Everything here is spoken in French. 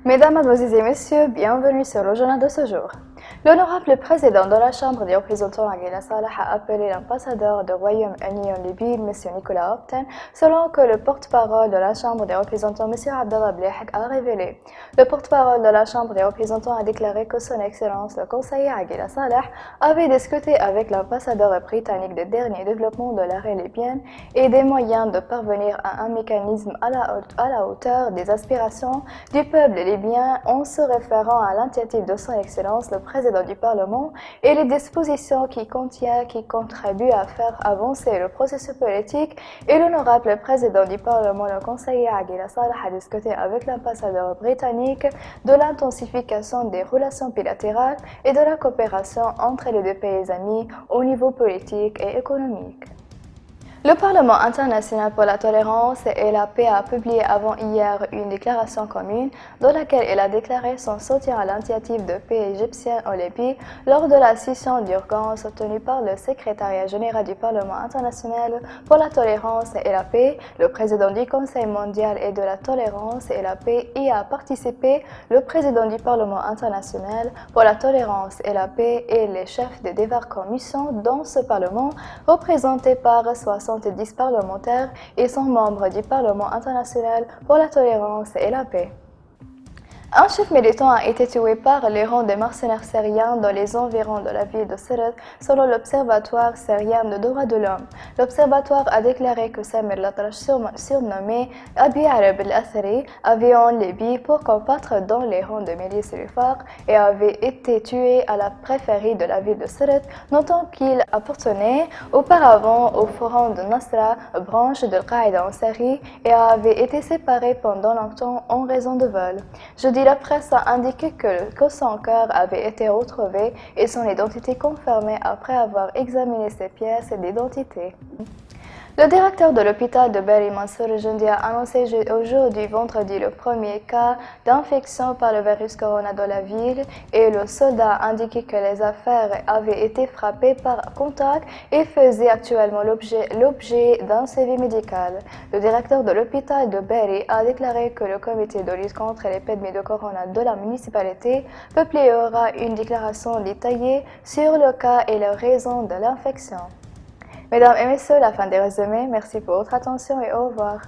Mesdames, Mademoiselles et Messieurs, bienvenue sur le journal de ce jour. L'honorable président de la Chambre des représentants, Aguila Salah, a appelé l'ambassadeur du Royaume-Uni en Libye, M. Nicolas Hopton, selon que le porte-parole de la Chambre des représentants, M. Abdallah Blehek, a révélé. Le porte-parole de la Chambre des représentants a déclaré que son Excellence, le conseiller Aguila Salah, avait discuté avec l'ambassadeur britannique des derniers développements de l'arrêt libyenne et des moyens de parvenir à un mécanisme à la hauteur des aspirations du peuple libyen en se référant à l'initiative de son Excellence, le président du Parlement, et les dispositions qui contribuent à faire avancer le processus politique. Et l'honorable président du Parlement, le conseiller Aguila Salah, a discuté avec l'ambassadeur britannique de l'intensification des relations bilatérales et de la coopération entre les deux pays amis au niveau politique et économique. Le Parlement international pour la tolérance et la paix a publié avant-hier une déclaration commune dans laquelle il a déclaré son soutien à l'initiative de paix égyptienne en Libye lors de la session d'urgence tenue par le secrétariat général du Parlement international pour la tolérance et la paix. Le président du Conseil mondial et de la tolérance et la paix y a participé, le président du Parlement international pour la tolérance et la paix et les chefs des diverses commissions dans ce Parlement, représentés par 70 parlementaires et sont membres du Parlement international pour la tolérance et la paix. Un chef militant a été tué par les rangs des mercenaires syriens dans les environs de la ville de Sirte, selon l'Observatoire syrien des droits de l'homme. L'Observatoire a déclaré que Samir Latrache, surnommé Abi Arab al-Athari, avait en Libye pour combattre dans les rangs de milices Rifaq et avait été tué à la préfecture de la ville de Sirte, notant qu'il appartenait auparavant au Forum de Nasra, branche de Al-Qaïda en Syrie, et avait été séparé pendant longtemps en raison de vol. Jeudi, la presse a indiqué que son corps avait été retrouvé et son identité confirmée après avoir examiné ses pièces d'identité. Le directeur de l'hôpital de Bari Mansour Jendi a annoncé aujourd'hui vendredi le premier cas d'infection par le virus corona dans la ville et le soldat a indiqué que les affaires avaient été frappées par contact et faisaient actuellement l'objet d'un suivi médical. Le directeur de l'hôpital de Bari a déclaré que le comité de lutte contre l'épidémie de corona de la municipalité publiera une déclaration détaillée sur le cas et les raisons de l'infection. Mesdames et messieurs, la fin des résumés. Merci pour votre attention et au revoir.